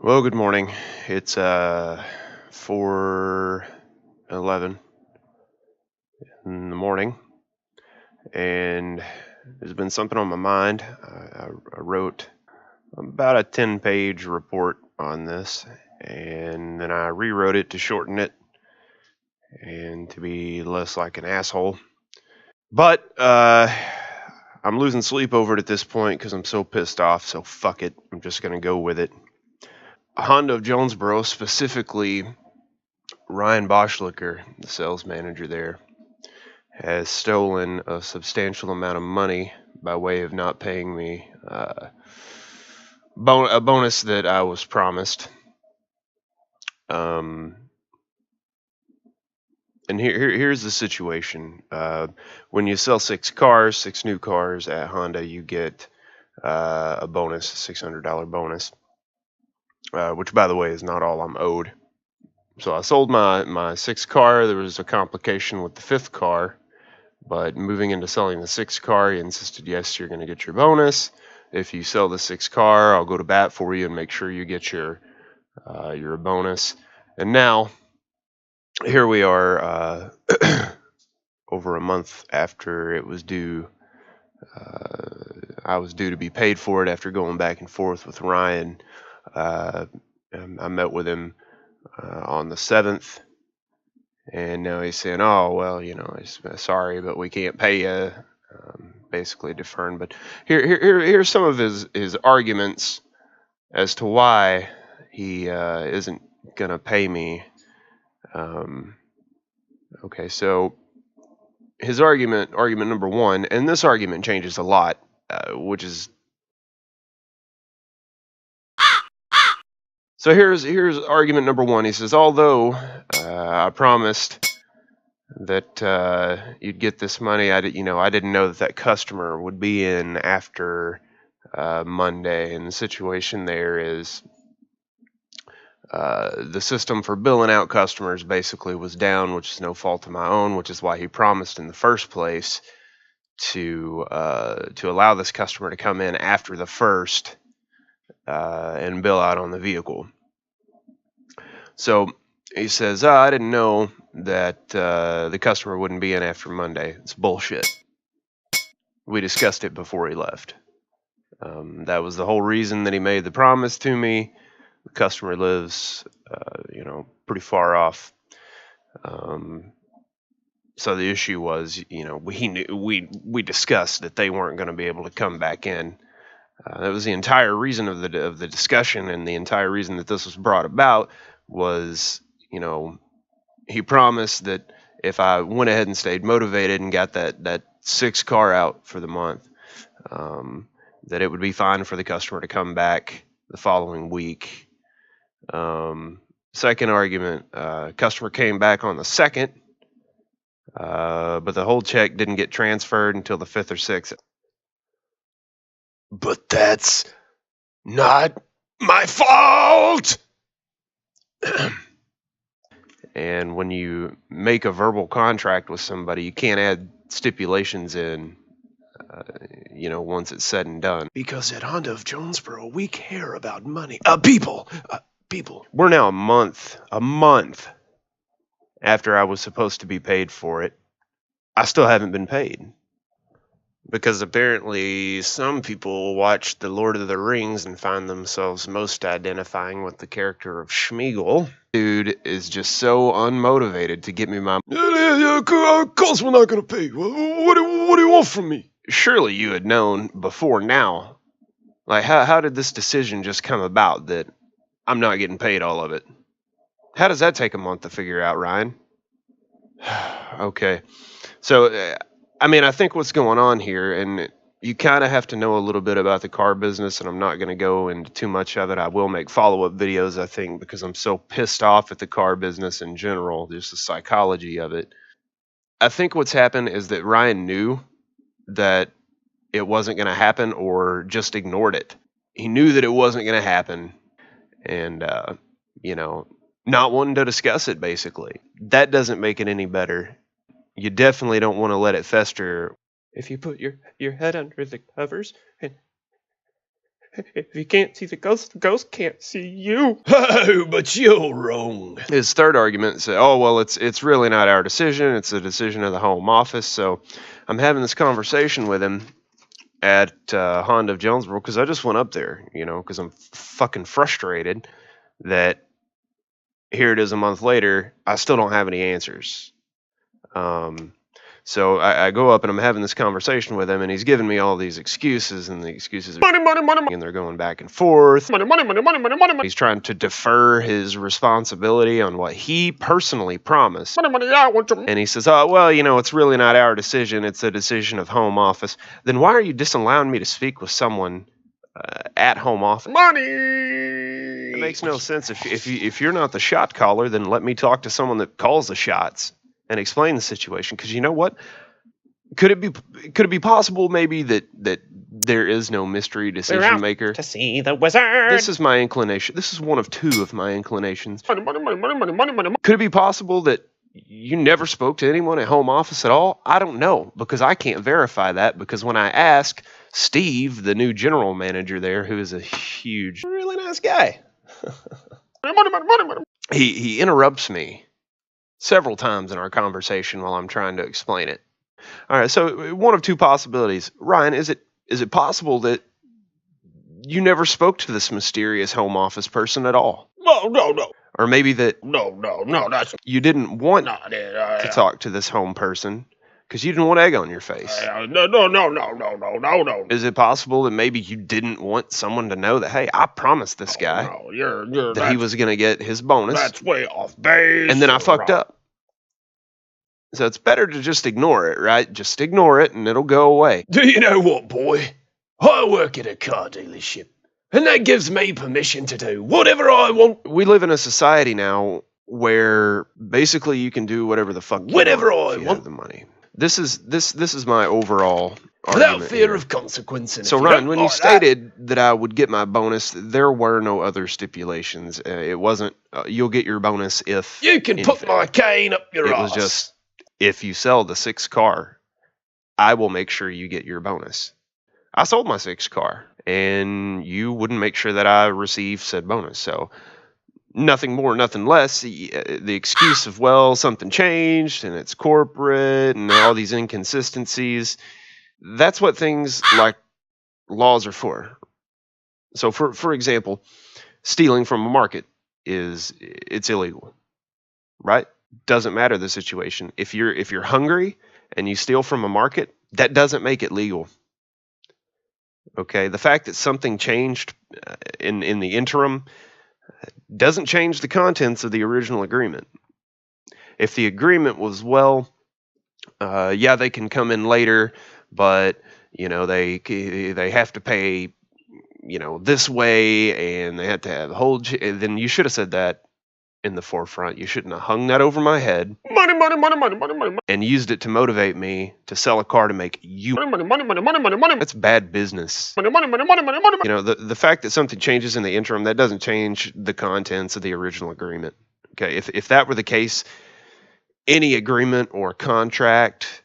Well, good morning. It's 4:11 in the morning, and there's been something on my mind. I wrote about a 10-page report on this, and then I rewrote it to shorten it and to be less like an asshole. But I'm losing sleep over it at this point because I'm so pissed off. So fuck it. I'm just gonna go with it. Honda of Jonesboro, specifically Ryan Boschlicker, the sales manager there, has stolen a substantial amount of money by way of not paying me a bonus that I was promised. And here's the situation. When you sell six new cars at Honda, you get a bonus, a $600 bonus, which, by the way, is not all I'm owed. So I sold my sixth car. There was a complication with the fifth car. But moving into selling the sixth car, he insisted, yes, you're going to get your bonus. If you sell the sixth car, I'll go to bat for you and make sure you get your bonus. And now, here we are, over a month after it was due. I was due to be paid for it after going back and forth with Ryan. I met with him on the 7th. And now he's saying, oh, well, he's sorry, but we can't pay you, basically deferring. But here's some of his arguments as to why he isn't going to pay me. Okay, so his argument number one, and this argument changes a lot, which is... So here's argument number one. He says, although I promised that you'd get this money, I didn't know that customer would be in after Monday, and the situation there is the system for billing out customers basically was down, which is no fault of my own, which is why he promised in the first place to allow this customer to come in after the first and bill out on the vehicle. So he says, I didn't know that the customer wouldn't be in after Monday. It's bullshit. We discussed it before he left. That was the whole reason that he made the promise to me. The customer lives, pretty far off. So the issue was, we discussed that they weren't going to be able to come back in. That was the entire reason of the discussion, and the entire reason that this was brought about was, he promised that if I went ahead and stayed motivated and got that sixth car out for the month, that it would be fine for the customer to come back the following week. Second argument, customer came back on the 2nd, but the whole check didn't get transferred until the 5th or 6th. But that's not my fault! And when you make a verbal contract with somebody, you can't add stipulations in, once it's said and done. Because at Honda of Jonesboro, we care about money. People. We're now a month after I was supposed to be paid for it. I still haven't been paid. Because apparently some people watch The Lord of the Rings and find themselves most identifying with the character of Schmeagol. Dude is just so unmotivated to get me my... Yeah, of course we're not going to pay. What do you want from me? Surely you had known before now. Like, how did this decision just come about that I'm not getting paid all of it? How does that take a month to figure out, Ryan? Okay. So... I think what's going on here, and you kind of have to know a little bit about the car business, and I'm not going to go into too much of it. I will make follow-up videos, I think, because I'm so pissed off at the car business in general, just the psychology of it. I think what's happened is that Ryan knew that it wasn't going to happen, or just ignored it. He knew that it wasn't going to happen, and, not wanting to discuss it, basically. That doesn't make it any better. You definitely don't want to let it fester. If you put your head under the covers and If you can't see the ghost can't see you. Oh, but you're wrong. His third argument said, oh, well, it's really not our decision. It's a decision of the home office. So I'm having this conversation with him at Honda of Jonesboro because I just went up there, because I'm fucking frustrated that here it is a month later, I still don't have any answers. So I go up and I'm having this conversation with him, and he's giving me all these excuses, and the excuses are money, and they're going back and forth. Money. He's trying to defer his responsibility on what he personally promised. And he says, oh, well, it's really not our decision. It's a decision of home office. Then why are you disallowing me to speak with someone at home office? Money! It makes no sense. If you're not the shot caller, then let me talk to someone that calls the shots and explain the situation. Because you know what? Could it be possible maybe that there is no mystery decision maker? To see the wizard. This is my inclination. This is one of two of my inclinations. Could it be possible that you never spoke to anyone at home office at all? I don't know, because I can't verify that, because when I ask Steve, the new general manager there, who is a huge, really nice guy, he interrupts me several times in our conversation while I'm trying to explain it. All right, so one of two possibilities. Ryan, is it possible that you never spoke to this mysterious home office person at all? No. Or maybe that No, that's... you didn't want to talk to this home person because you didn't want egg on your face. No. Is it possible that maybe you didn't want someone to know that, hey, I promised this guy that he was going to get his bonus? That's way off base. And then I fucked up. So it's better to just ignore it, right? Just ignore it and it'll go away. Do you know what, boy? I work at a car dealership, and that gives me permission to do whatever I want. We live in a society now where basically you can do whatever the fuck whenever I want. The money. This is my overall without fear of consequence. And so Ryan, when you stated that I would get my bonus, there were no other stipulations. It wasn't you'll get your bonus if you can put my cane up your ass. It was just, if you sell the 6th car, I will make sure you get your bonus. I sold my 6th car, and you wouldn't make sure that I receive said bonus. So nothing more, nothing less. The excuse of, well, something changed, and it's corporate, and all these inconsistencies. That's what things like laws are for. So, for example, stealing from a market it's illegal, right? Doesn't matter the situation. If you're hungry and you steal from a market, that doesn't make it legal. Okay, the fact that something changed in the interim doesn't change the contents of the original agreement. If the agreement was, well, yeah, they can come in later, but they have to pay, this way, and they have to have then you should have said that in the forefront. You shouldn't have hung that over my head. Money. And used it to motivate me to sell a car to make you money. That's bad business. Money. The fact that something changes in the interim, that doesn't change the contents of the original agreement. Okay, if that were the case, any agreement or contract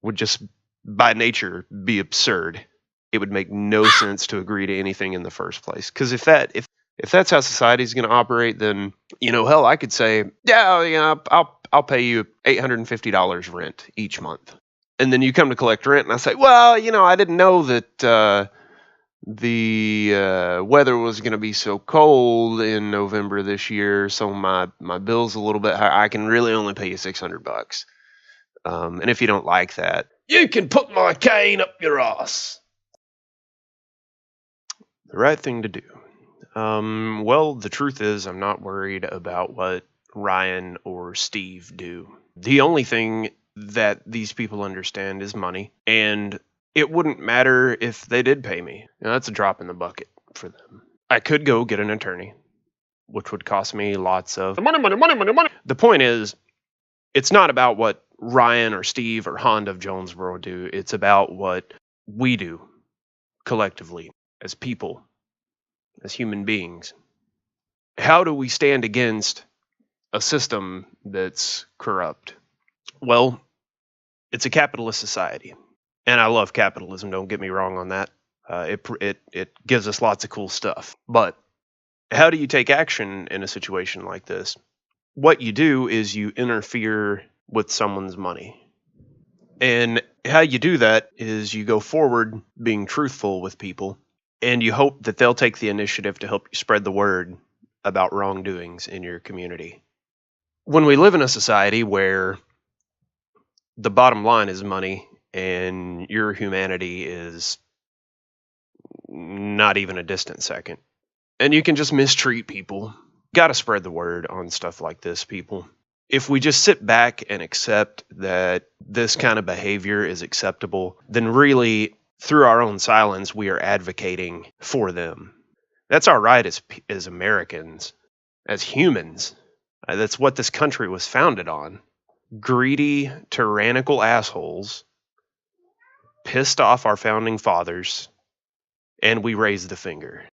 would just by nature be absurd. It would make no sense to agree to anything in the first place. Because if that's how society is going to operate, then, hell, I could say, I'll pay you $850 rent each month. And then you come to collect rent, and I say, well, I didn't know that the weather was going to be so cold in November this year, so my bill's a little bit high. I can really only pay you $600. And if you don't like that, you can put my cane up your ass. The right thing to do. Well, the truth is, I'm not worried about what Ryan or Steve do. The only thing that these people understand is money, and it wouldn't matter if they did pay me. That's a drop in the bucket for them. I could go get an attorney, which would cost me lots of money. The point is, it's not about what Ryan or Steve or Honda of Jonesboro do. It's about what we do collectively as people, as human beings. How do we stand against a system that's corrupt? Well, it's a capitalist society. And I love capitalism, don't get me wrong on that. It gives us lots of cool stuff. But how do you take action in a situation like this? What you do is you interfere with someone's money. And how you do that is you go forward being truthful with people, and you hope that they'll take the initiative to help you spread the word about wrongdoings in your community. When we live in a society where the bottom line is money and your humanity is not even a distant second, and you can just mistreat people, gotta spread the word on stuff like this, people. If we just sit back and accept that this kind of behavior is acceptable, then really, through our own silence, we are advocating for them. That's our right as Americans, as humans. That's what this country was founded on. Greedy, tyrannical assholes pissed off our founding fathers, and we raised the finger.